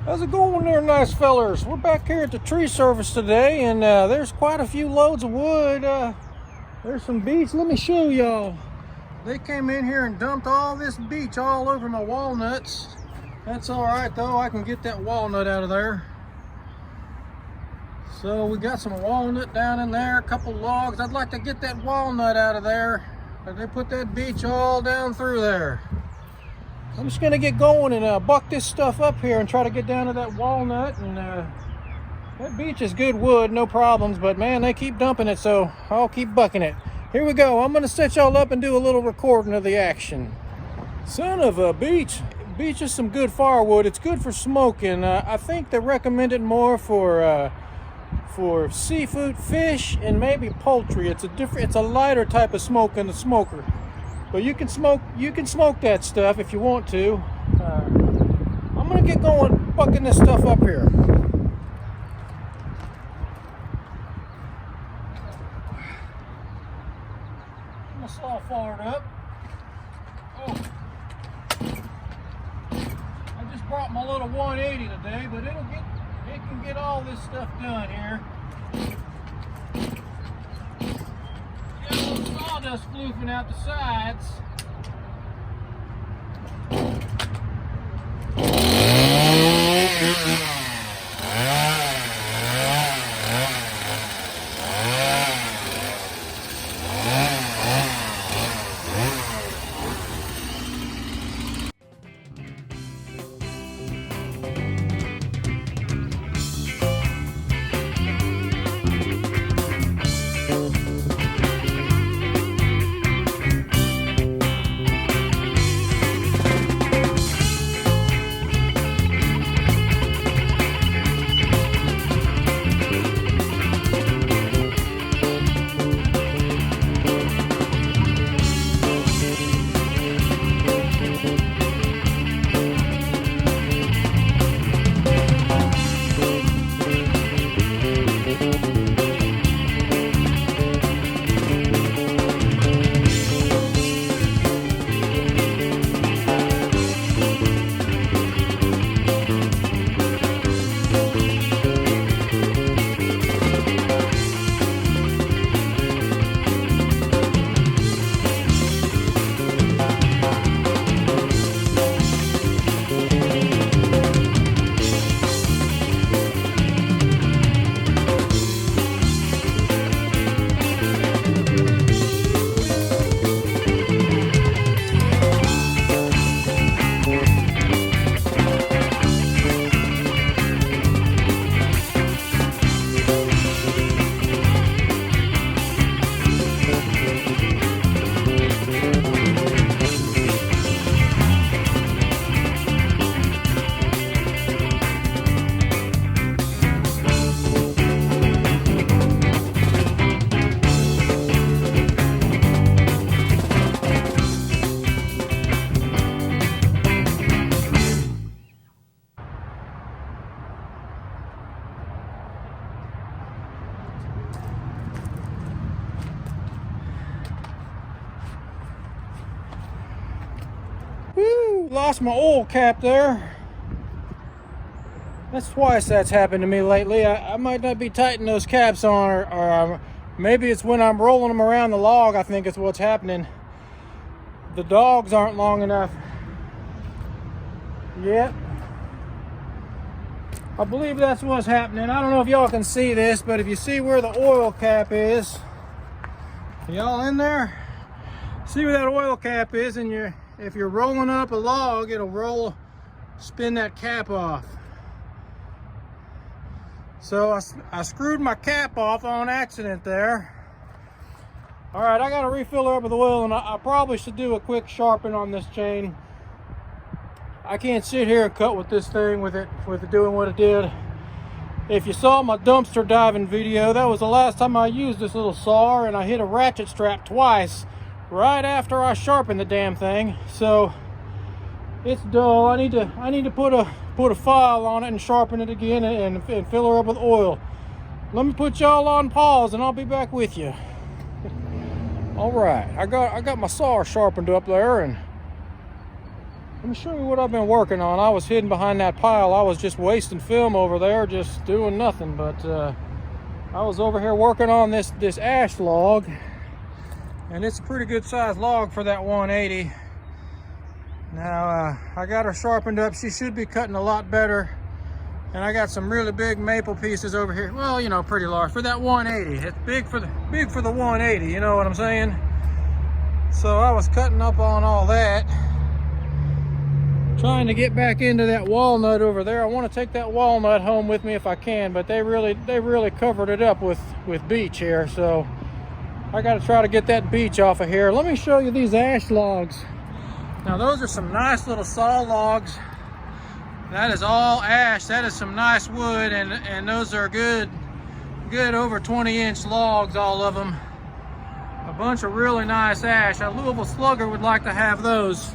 How's it going there, nice fellers? We're back here at the tree service today, and there's quite a few loads of wood. There's some beech. Let me show y'all. They came in here and dumped all this beech all over my walnuts. That's all right though, I can get that walnut out of there. So we got some walnut down in there, a couple logs. I'd like to get that walnut out of there, but they put that beech all down through there. I'm just gonna get going and buck this stuff up here and try to get down to that walnut. And that beech is good wood, no problems, but man, they keep dumping it, so I'll keep bucking it. Here we go. I'm gonna set y'all up and do a little recording of the action. Son of a beech. Beech is some good firewood. It's good for smoking. I think they recommend it more for seafood, fish, and maybe poultry. It's a lighter type of smoke than the smoker. But you can smoke that stuff if you want to. I'm gonna get going bucking this stuff up here. My saw fired up. Oh, I just brought my little 180 today, but it can get all this stuff done here. Sawdust floofing out the sides. Woo, lost my oil cap there. That's twice that's happened to me lately. I might not be tightening those caps on, or maybe it's when I'm rolling them around the log. I think it's what's happening. The dogs aren't long enough yet. I believe that's what's happening. I don't know if y'all can see this, but if you see where the oil cap is, y'all in there? See where that oil cap is, and if you're rolling up a log, it'll spin that cap off. So I screwed my cap off on accident there. All right, I got to refill her up with oil, and I probably should do a quick sharpen on this chain. I can't sit here and cut with this thing with it doing what it did. If you saw my dumpster diving video, that was the last time I used this little saw, and I hit a ratchet strap twice right after I sharpened the damn thing. So it's dull. I need to put a file on it and sharpen it again and fill her up with oil. Let me put y'all on pause and I'll be back with you. All right, I got my saw sharpened up there, and Let me show you what I've been working on. I was hidden behind that pile. I was just wasting film over there, just doing nothing. But I was over here working on this ash log, and it's a pretty good sized log for that 180. Now I got her sharpened up. She should be cutting a lot better. And I got some really big maple pieces over here. Well, you know, pretty large for that 180. It's big for the 180. You know what I'm saying? So I was cutting up on all that, trying to get back into that walnut over there. I want to take that walnut home with me if I can, but they really covered it up with beech here. So I got to try to get that beech off of here. Let me show you these ash logs. Now those are some nice little saw logs. That is all ash. That is some nice wood, and those are good over 20-inch logs, all of them. A bunch of really nice ash. A Louisville Slugger would like to have those.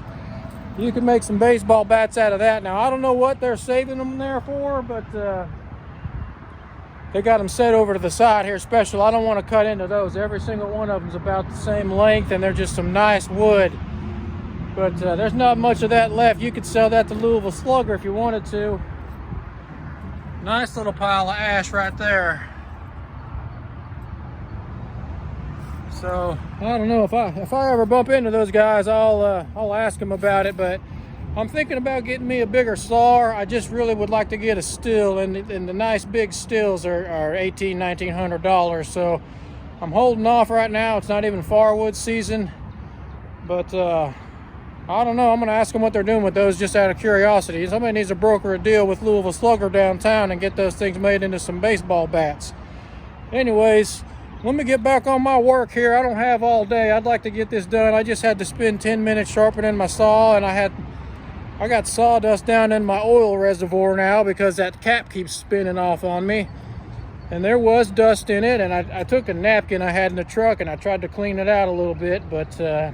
You can make some baseball bats out of that. Now I don't know what they're saving them there for, but they got them set over to the side here special. I don't want to cut into those. Every single one of them is about the same length, and they're just some nice wood. But there's not much of that left. You could sell that to Louisville Slugger if you wanted to. Nice little pile of ash right there. So I don't know if I ever bump into those guys, I'll ask them about it. But I'm thinking about getting me a bigger saw. I just really would like to get a still, and the nice big stills are $1,900. So I'm holding off right now. It's not even firewood season, but I don't know. I'm going to ask them what they're doing with those just out of curiosity. Somebody needs to broker a deal with Louisville Slugger downtown and get those things made into some baseball bats. Anyways, let me get back on my work here. I don't have all day. I'd like to get this done. I just had to spend 10 minutes sharpening my saw, and I got sawdust down in my oil reservoir now because that cap keeps spinning off on me. And there was dust in it, and I took a napkin I had in the truck and I tried to clean it out a little bit, but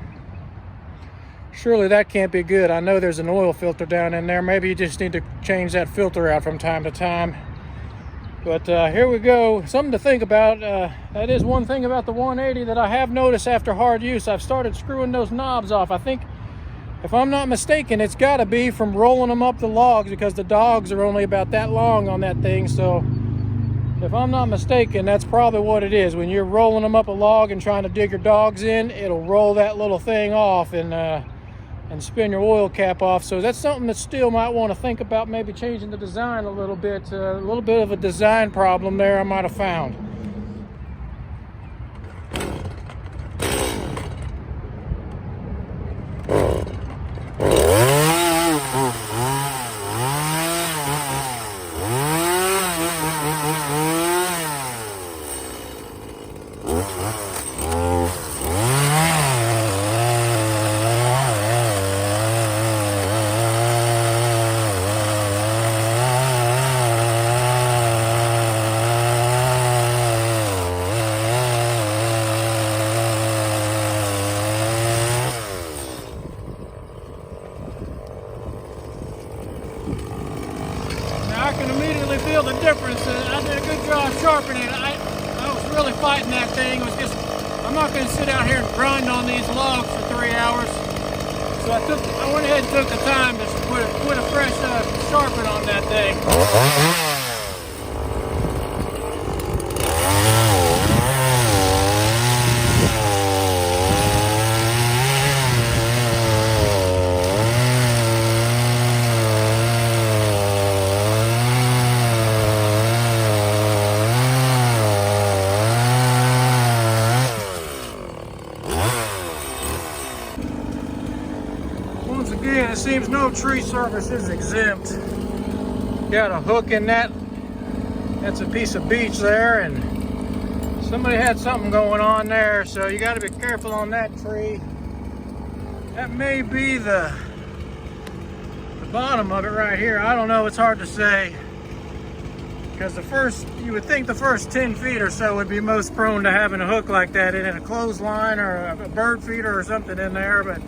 surely that can't be good. I know there's an oil filter down in there. Maybe you just need to change that filter out from time to time. But here we go. Something to think about. That is one thing about the 180 that I have noticed after hard use. I've started screwing those knobs off. I think, if I'm not mistaken, it's got to be from rolling them up the logs, because the dogs are only about that long on that thing. So if I'm not mistaken, that's probably what it is. When you're rolling them up a log and trying to dig your dogs in, it'll roll that little thing off and spin your oil cap off. So that's something that still might want to think about, maybe changing the design a little bit. A little bit of a design problem there I might have found. I can immediately feel the difference. I did a good job sharpening it. I was really fighting that thing. I'm not going to sit out here and grind on these logs for 3 hours. So I went ahead and took the time to put a fresh sharpen on that thing. Once again, it seems no tree surface is exempt. Got a hook in that. That's a piece of beech there, and somebody had something going on there, so you got to be careful on that tree. That may be the bottom of it right here. I don't know, it's hard to say, because you would think the first 10 feet or so would be most prone to having a hook like that in a clothesline or a bird feeder or something in there, but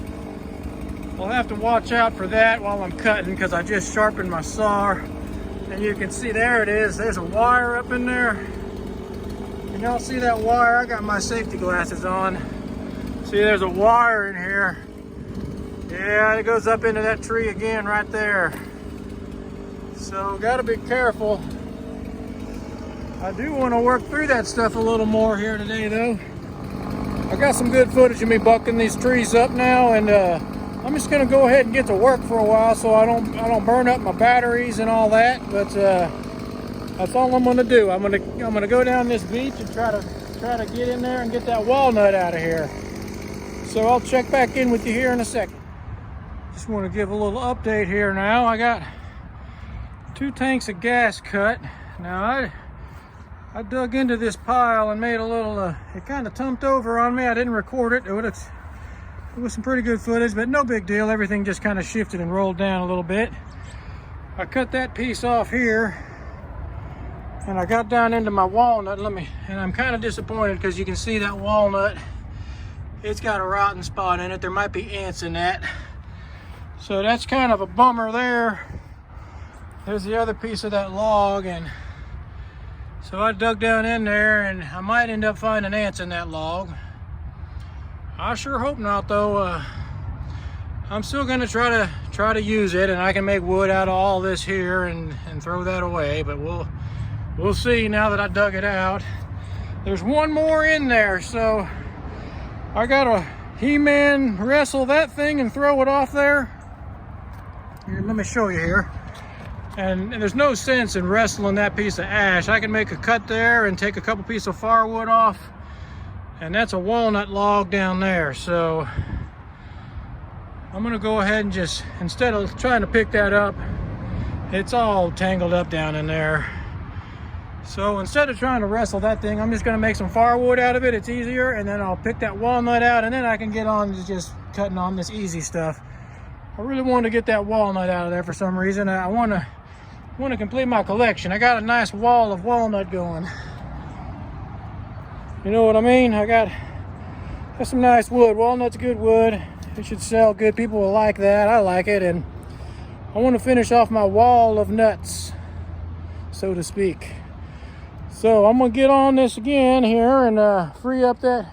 I'll have to watch out for that while I'm cutting, because I just sharpened my saw. And you can see, there it is. There's a wire up in there. Can y'all see that wire? I got my safety glasses on. See, there's a wire in here. Yeah, it goes up into that tree again right there. So gotta be careful. I do want to work through that stuff a little more here today though. I got some good footage of me bucking these trees up now, and I'm just gonna go ahead and get to work for a while so I don't burn up my batteries and all that. But that's all I'm gonna do. I'm gonna go down this beach and try to get in there and get that walnut out of here. So I'll check back in with you here in a second. Just want to give a little update here now. I got 2 tanks of gas cut. Now I dug into this pile and made a little, it kind of tumped over on me. I didn't record it. It was some pretty good footage, but no big deal. Everything just kind of shifted and rolled down a little bit. I cut that piece off here and I got down into my walnut. And I'm kind of disappointed because you can see that walnut. It's got a rotten spot in it. There might be ants in that. So that's kind of a bummer there. There's the other piece of that log, and so I dug down in there and I might end up finding ants in that log. I sure hope not though. I'm still gonna try to use it, and I can make wood out of all this here and throw that away, but we'll see now that I dug it out. There's one more in there, so I gotta He-Man wrestle that thing and throw it off there. Here, let me show you here. And there's no sense in wrestling that piece of ash. I can make a cut there and take a couple pieces of firewood off, and that's a walnut log down there. So I'm gonna go ahead and just, instead of trying to pick that up, it's all tangled up down in there. So instead of trying to wrestle that thing, I'm just gonna make some firewood out of it. It's easier, and then I'll pick that walnut out, and then I can get on to just cutting on this easy stuff. I really want to get that walnut out of there for some reason. I want to complete my collection. I got a nice wall of walnut going. You know what I mean? I got some nice wood. Walnut's good wood. It should sell good. People will like that. I like it, and I want to finish off my wall of nuts, so to speak. So I'm gonna get on this again here and free up that.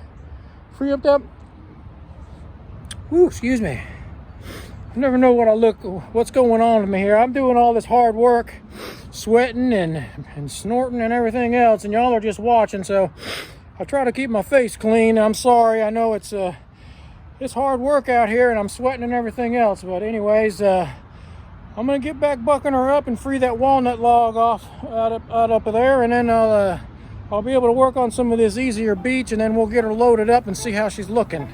Ooh, excuse me. I never know what's going on with me here. I'm doing all this hard work, sweating and snorting and everything else, and y'all are just watching. So I try to keep my face clean. I'm sorry. I know it's hard work out here, and I'm sweating and everything else. But anyways, I'm gonna get back bucking her up and free that walnut log off out up there, and then I'll be able to work on some of this easier beech, and then we'll get her loaded up and see how she's looking.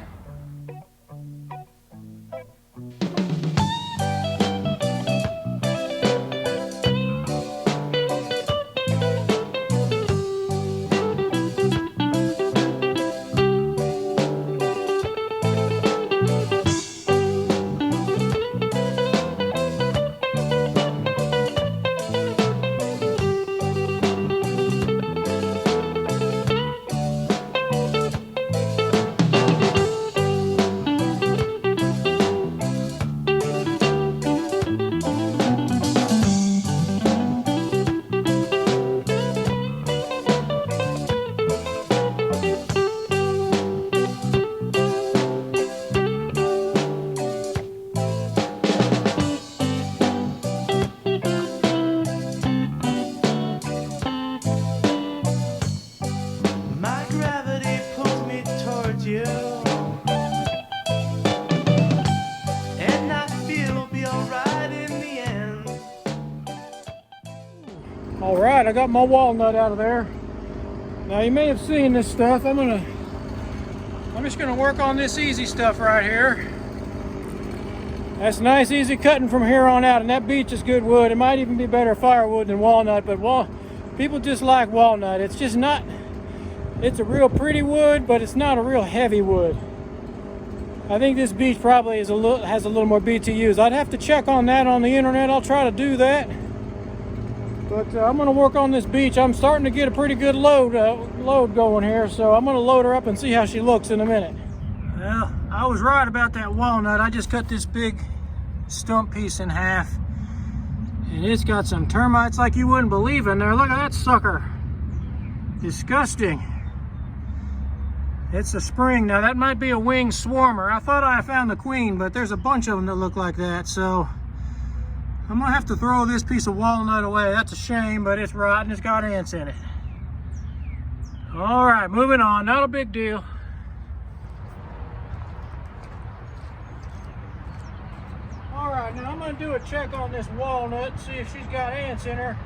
All right, I got my walnut out of there. Now you may have seen this stuff. I'm just gonna work on this easy stuff right here. That's nice, easy cutting from here on out, and that beech is good wood. It might even be better firewood than walnut, but people just like walnut. It's just not. It's a real pretty wood, but it's not a real heavy wood. I think this beech probably has a little more BTUs. I'd have to check on that on the internet. I'll try to do that. But I'm going to work on this beech. I'm starting to get a pretty good load going here, so I'm going to load her up and see how she looks in a minute. Well, I was right about that walnut. I just cut this big stump piece in half, and it's got some termites like you wouldn't believe in there. Look at that sucker. Disgusting. It's a spring. Now that might be a winged swarmer. I thought I found the queen, but there's a bunch of them that look like that. So I'm gonna have to throw this piece of walnut away. That's a shame, but it's rotten. It's got ants in it. All right, moving on. Not a big deal. All right, now I'm gonna do a check on this walnut, see if she's got ants in her,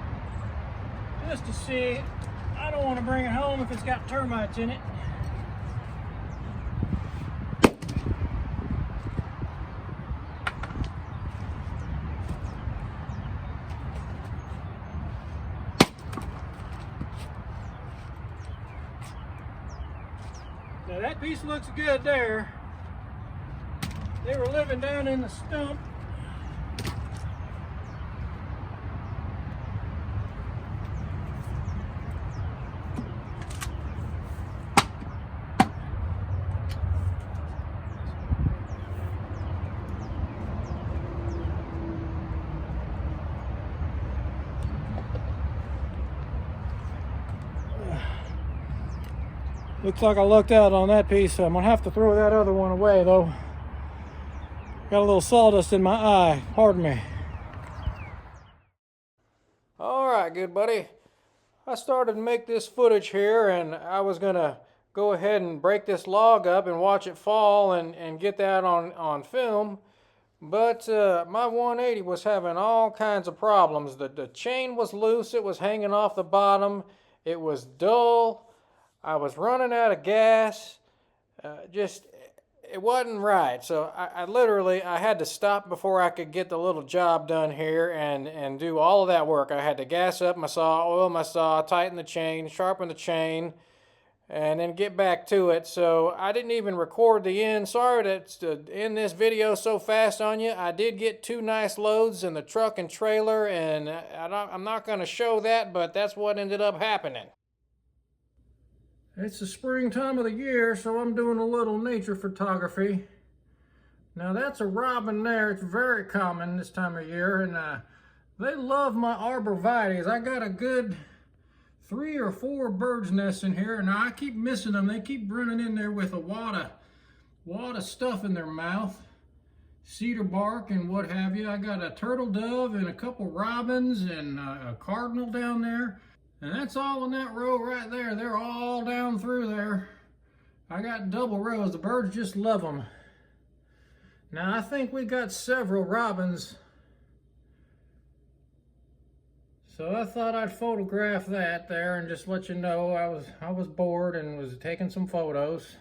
just to see. I don't want to bring it home if it's got termites in it. Now that piece looks good there. They were living down in the stump. Looks like I lucked out on that piece. I'm gonna have to throw that other one away though. Got a little sawdust in my eye, pardon me. All right, good buddy. I started to make this footage here, and I was gonna go ahead and break this log up and watch it fall and get that on film. But my 180 was having all kinds of problems. The chain was loose, it was hanging off the bottom, it was dull. I was running out of gas, it wasn't right. So I literally had to stop before I could get the little job done here and do all of that work. I had to gas up my saw, oil my saw, tighten the chain, sharpen the chain, and then get back to it. So I didn't even record the end. Sorry to end this video so fast on you. I did get 2 nice loads in the truck and trailer, and I'm not going to show that, but that's what ended up happening. It's the springtime of the year, so I'm doing a little nature photography. Now that's a robin there. It's very common this time of year, and they love my arborvitaes. I got a good 3 or 4 birds' nests in here, and I keep missing them. They keep running in there with a wad of stuff in their mouth, cedar bark and what have you. I got a turtle dove and a couple robins and a cardinal down there. And that's all in that row right there. They're all down through there. I got double rows. The birds just love them. Now I think we got several robins. So I thought I'd photograph that there and just let you know I was bored and was taking some photos.